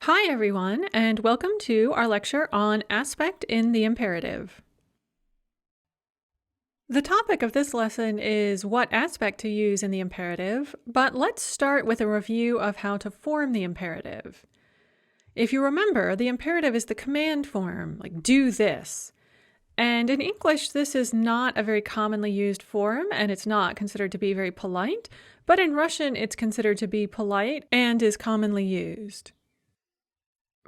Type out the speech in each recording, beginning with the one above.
Hi everyone, and welcome to our lecture on aspect in the imperative. The topic of this lesson is what aspect to use in the imperative, but let's start with a review of how to form the imperative. If you remember, the imperative is the command form, like do this. And in English, this is not a very commonly used form, and it's not considered to be very polite, but in Russian, it's considered to be polite and is commonly used.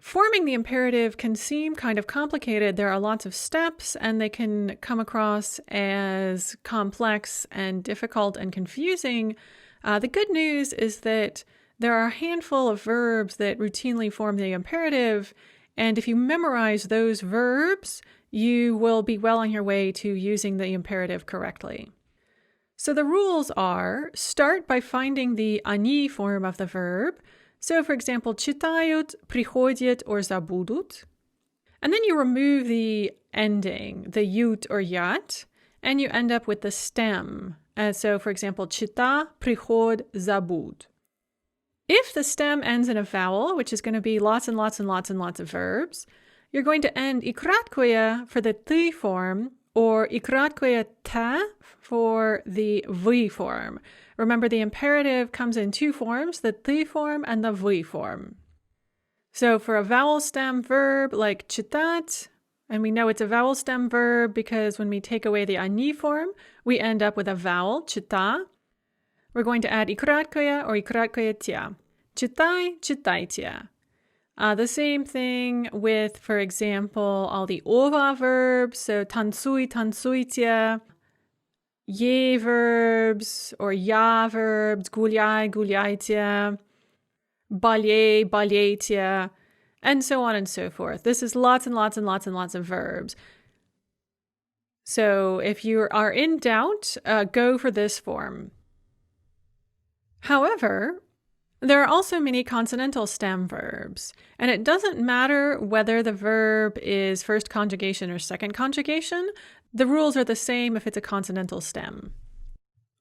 Forming the imperative can seem kind of complicated. There are lots of steps, and they can come across as complex and difficult and confusing. The good news is that there are a handful of verbs that routinely form the imperative, and if you memorize those verbs, you will be well on your way to using the imperative correctly. So the rules are, start by finding the ani form of the verb. So, for example, читают, приходят, or забудут. And then you remove the ending, the yut or yat, and you end up with the stem. So, for example, чита, приход, забуд. If the stem ends in a vowel, which is going to be lots and lots and lots and lots of verbs, you're going to end и краткое for the ты form, or и краткое та for the вы form. Remember, the imperative comes in two forms, the ты form and the вы form. So for a vowel stem verb like читать, and we know it's a vowel stem verb because when we take away the они form, we end up with a vowel, чита. We're going to add и краткое or и краткое тя. Читай, читайте. The same thing with, for example, all the ова verbs, so танцуй, танцуйте. Ye verbs or ya verbs, гуляй, гуляйте, болей, болейте, and so on and so forth. This is lots and lots and lots and lots of verbs. So if you are in doubt, go for this form. However, there are also many consonantal stem verbs, and it doesn't matter whether the verb is first conjugation or second conjugation. The rules are the same if it's a consonantal stem.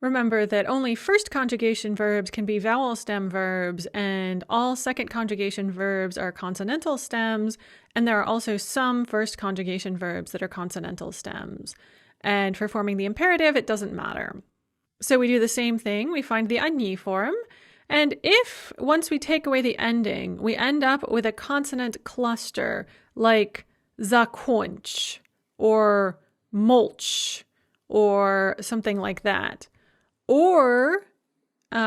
Remember that only first conjugation verbs can be vowel stem verbs, and all second conjugation verbs are consonantal stems, and there are also some first conjugation verbs that are consonantal stems. And for forming the imperative, it doesn't matter. So we do the same thing. We find the они form, and if, once we take away the ending, we end up with a consonant cluster like законч or mulch or something like that. Or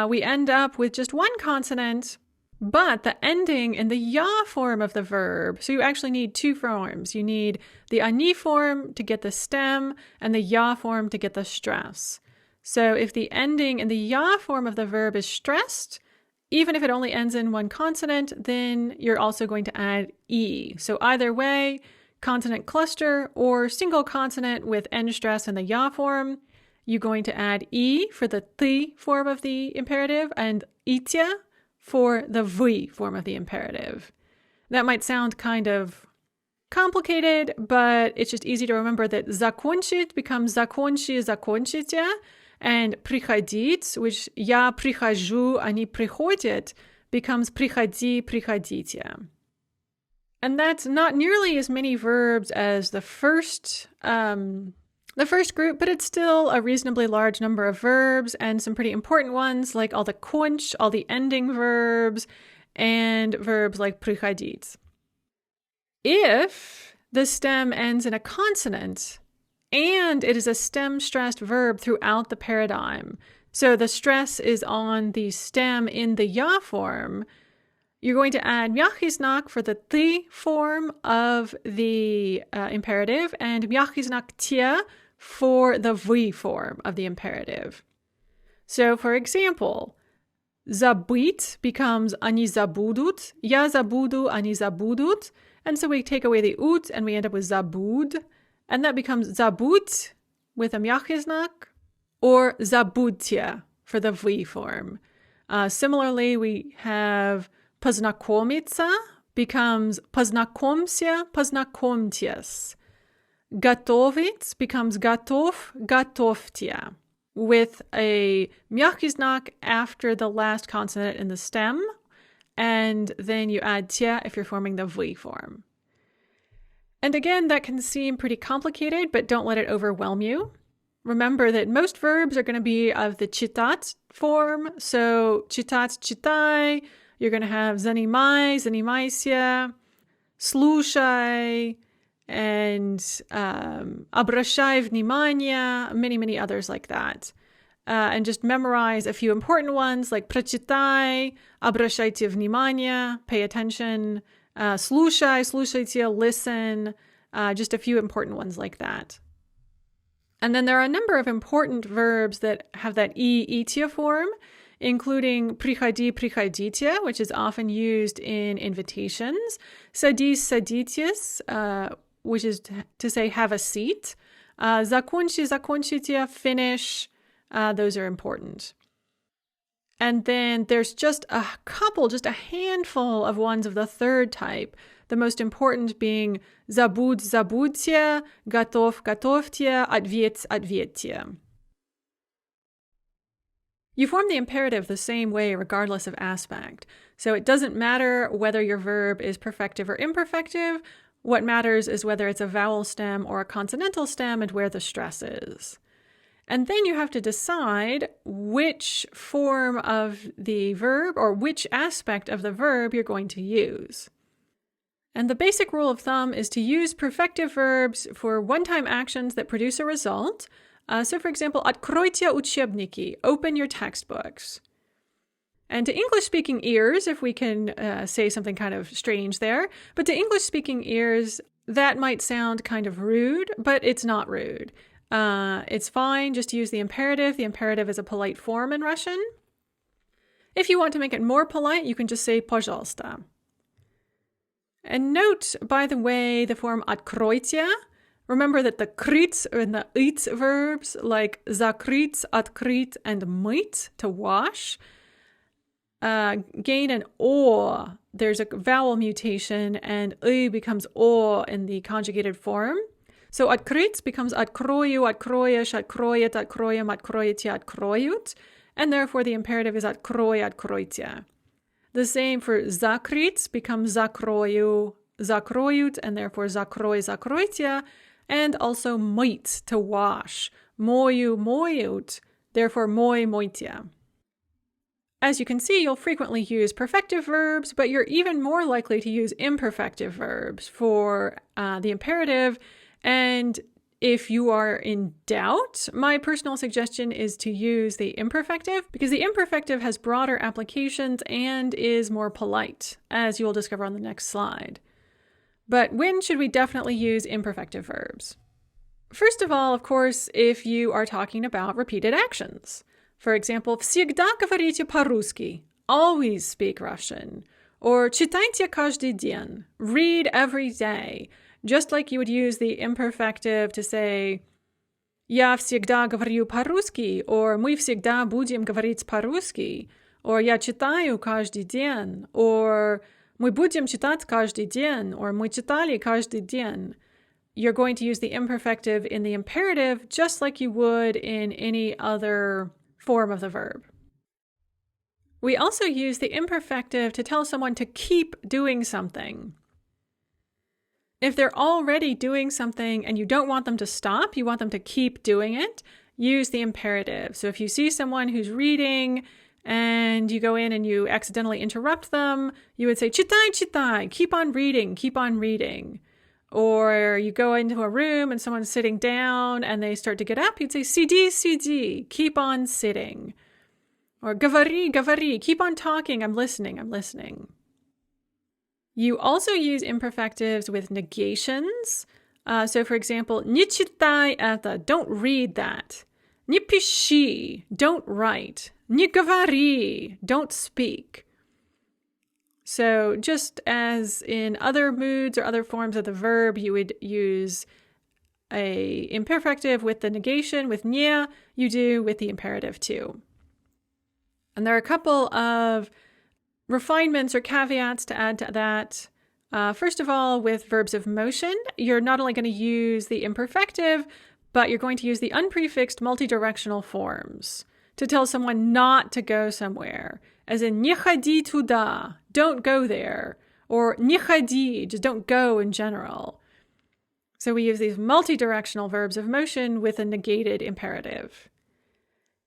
we end up with just one consonant, but the ending in the ya form of the verb. So you actually need two forms. You need the они form to get the stem and the ya form to get the stress. So if the ending in the ya form of the verb is stressed, even if it only ends in one consonant, then you're also going to add e. So either way, consonant cluster or single consonant with end stress in the ya form, you're going to add e for the ты form of the imperative and itya for the вы form of the imperative. That might sound kind of complicated, but it's just easy to remember that закончить becomes закончи, закончите, and приходить, which я прихожу, они приходят, becomes приходи, приходите. And that's not nearly as many verbs as the first group, but it's still a reasonably large number of verbs and some pretty important ones like all the конч, all the ending verbs, and verbs like приходить. If the stem ends in a consonant and it is a stem-stressed verb throughout the paradigm, so the stress is on the stem in the ya form, you're going to add mягкий знак for the ты form of the imperative and мягкий знак те for the вы form of the imperative. So, for example, забыть becomes они забудут, я забуду, они забудут, and so we take away the ut and we end up with забуд, and that becomes забудь with a мягкий знак, or забудьте for the вы form. Similarly, we have познакомиться becomes познакомься, познакомьтесь. Готовить becomes готов, готовьте, with a мягкий знак after the last consonant in the stem and then you add tia if you're forming the V form. And again, that can seem pretty complicated, but don't let it overwhelm you. Remember that most verbs are going to be of the citat form. So citat, citai, you're going to have zanimai, zanimaisia, slushai, and обращай внимание, many others like that. And just memorize a few important ones like прочитай, обращайте внимание, pay attention, слушай, слушайте, listen, just a few important ones like that. And then there are a number of important verbs that have that itia form, including приходи, приходите, which is often used in invitations, садись, садитесь, which is to say have a seat, закончи, закончите, finish, those are important. And then there's just a handful of ones of the third type, the most important being забудь, забудьте, готов, готовьте, ответь, ответьте. You form the imperative the same way regardless of aspect. So it doesn't matter whether your verb is perfective or imperfective. What matters is whether it's a vowel stem or a consonantal stem and where the stress is. And then you have to decide which form of the verb or which aspect of the verb you're going to use. And the basic rule of thumb is to use perfective verbs for one-time actions that produce a result. So for example, откройте учебники, open your textbooks. And to English-speaking ears, if we can say something kind of strange there, but to English-speaking ears, that might sound kind of rude, but it's not rude. It's fine just to use the imperative. The imperative is a polite form in Russian. If you want to make it more polite, you can just say пожалуйста. And note, by the way, the form откройте. Remember that the крыть and the it verbs like закрыть, открыть, and мыть, to wash, gain an o. There's a vowel mutation, and becomes o in the conjugated form. So открыть becomes открою, откроешь, откроет, откроем, откроете, откроют, and therefore the imperative is открой, откройте. The same for закрыть becomes закрою, закроют, and therefore закрой, закройте, and also мыть, to wash. Мою, моют, therefore мой, мойте. As you can see, you'll frequently use perfective verbs, but you're even more likely to use imperfective verbs for the imperative. And if you are in doubt, my personal suggestion is to use the imperfective, because the imperfective has broader applications and is more polite, as you'll discover on the next slide. But when should we definitely use imperfective verbs? First of all, of course, if you are talking about repeated actions. For example, всегда говорите по-русски, always speak Russian. Or читайте каждый день, read every day. Just like you would use the imperfective to say «Я всегда говорю по-русски» or «Мы всегда будем говорить по-русски» or «Я читаю каждый день» or «Мы будем читать каждый день» or «Мы читали каждый день». You're going to use the imperfective in the imperative just like you would in any other form of the verb. We also use the imperfective to tell someone to keep doing something. If they're already doing something and you don't want them to stop, you want them to keep doing it, use the imperative. So if you see someone who's reading and you go in and you accidentally interrupt them, you would say, читай, читай, keep on reading, keep on reading. Or you go into a room and someone's sitting down and they start to get up, you'd say, сиди, сиди, keep on sitting. Or говори, говори, keep on talking, I'm listening, I'm listening. You also use imperfectives with negations. So for example, не читай это, don't read that. Не пиши, don't write. Не говори, don't speak. So just as in other moods or other forms of the verb, you would use a imperfective with the negation, with не, you do with the imperative too. And there are a couple of refinements or caveats to add to that. First of all, with verbs of motion, you're not only going to use the imperfective, but you're going to use the unprefixed multidirectional forms to tell someone not to go somewhere, as in не ходи туда, don't go there, or не ходи, just don't go in general. So we use these multi-directional verbs of motion with a negated imperative.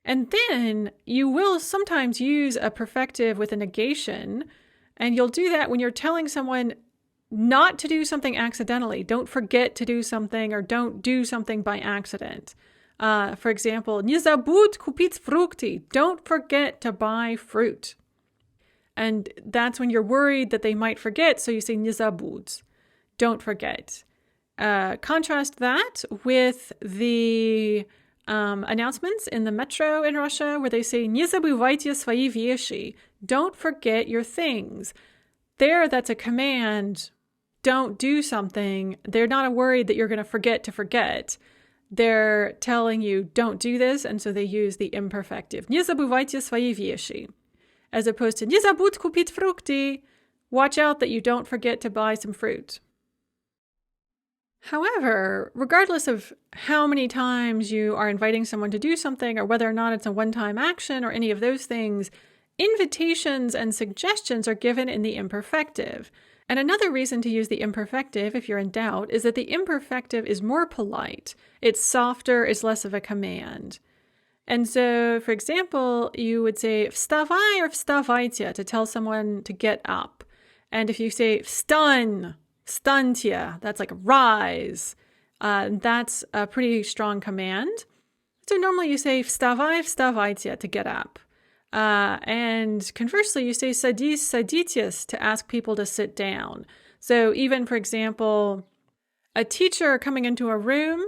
And then you will sometimes use a perfective with a negation, and you'll do that when you're telling someone not to do something accidentally. Don't forget to do something or don't do something by accident. For example, не забудь купить фрукты. Don't forget to buy fruit. And that's when you're worried that they might forget, so you say не забудь. Don't forget. Contrast that with the announcements in the metro in Russia where they say не забывайте свои вещи. Don't forget your things. There, that's a command. Don't do something. They're not worried that you're going to forget. They're telling you don't do this, and so they use the imperfective. Не забывайте свои вещи. As opposed to не забудь купить фрукты. Watch out that you don't forget to buy some fruit. However, regardless of how many times you are inviting someone to do something or whether or not it's a one-time action or any of those things, invitations and suggestions are given in the imperfective. And another reason to use the imperfective, if you're in doubt, is that the imperfective is more polite. It's softer, it's less of a command. And so, for example, you would say вставай or вставайте to tell someone to get up. And if you say встань, встаньте, that's like rise. That's a pretty strong command. So normally you say вставай, вставайте to get up. And conversely, you say садись, садитесь to ask people to sit down. So even, for example, a teacher coming into a room.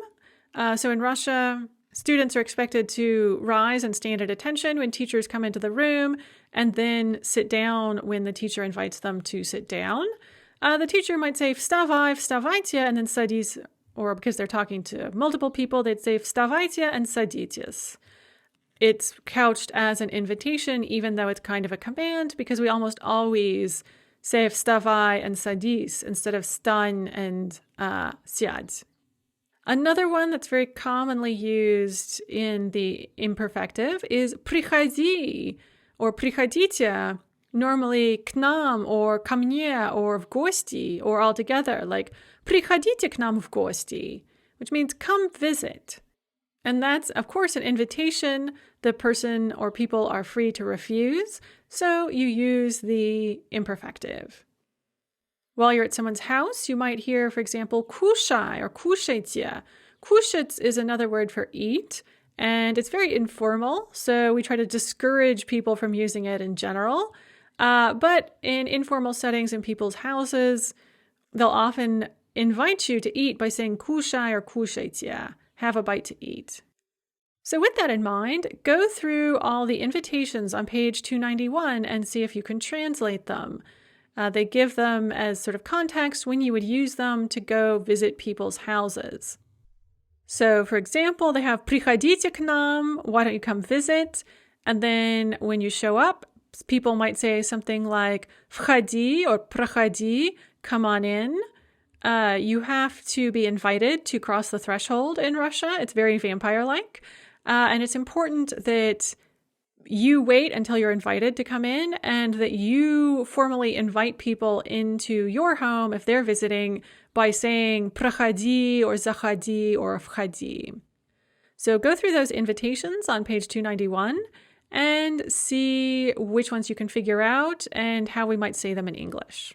So in Russia, students are expected to rise and stand at attention when teachers come into the room and then sit down when the teacher invites them to sit down. The teacher might say вставай, вставайте, and then садись, or because they're talking to multiple people, they'd say вставайте and садитесь. It's couched as an invitation, even though it's kind of a command, because we almost always say вставай and садись instead of встань and сядь. Another one that's very commonly used in the imperfective is приходи or приходите, normally к нам or ко мне or в гости or all together, like приходите к нам в гости, which means come visit. And that's, of course, an invitation. The person or people are free to refuse, so you use the imperfective. While you're at someone's house, you might hear, for example, кушай or кушайте. Кушать is another word for eat, and it's very informal, so we try to discourage people from using it in general. But in informal settings in people's houses, they'll often invite you to eat by saying кушай or кушайте, have a bite to eat. So with that in mind, go through all the invitations on page 291 and see if you can translate them. They give them as sort of context when you would use them to go visit people's houses. So, for example, they have приходите к нам, why don't you come visit? And then when you show up, people might say something like входи or проходи, come on in. You have to be invited to cross the threshold in Russia. It's very vampire-like. And it's important that you wait until you're invited to come in and that you formally invite people into your home if they're visiting by saying проходи or заходи or входи. So go through those invitations on page 291 and see which ones you can figure out and how we might say them in English.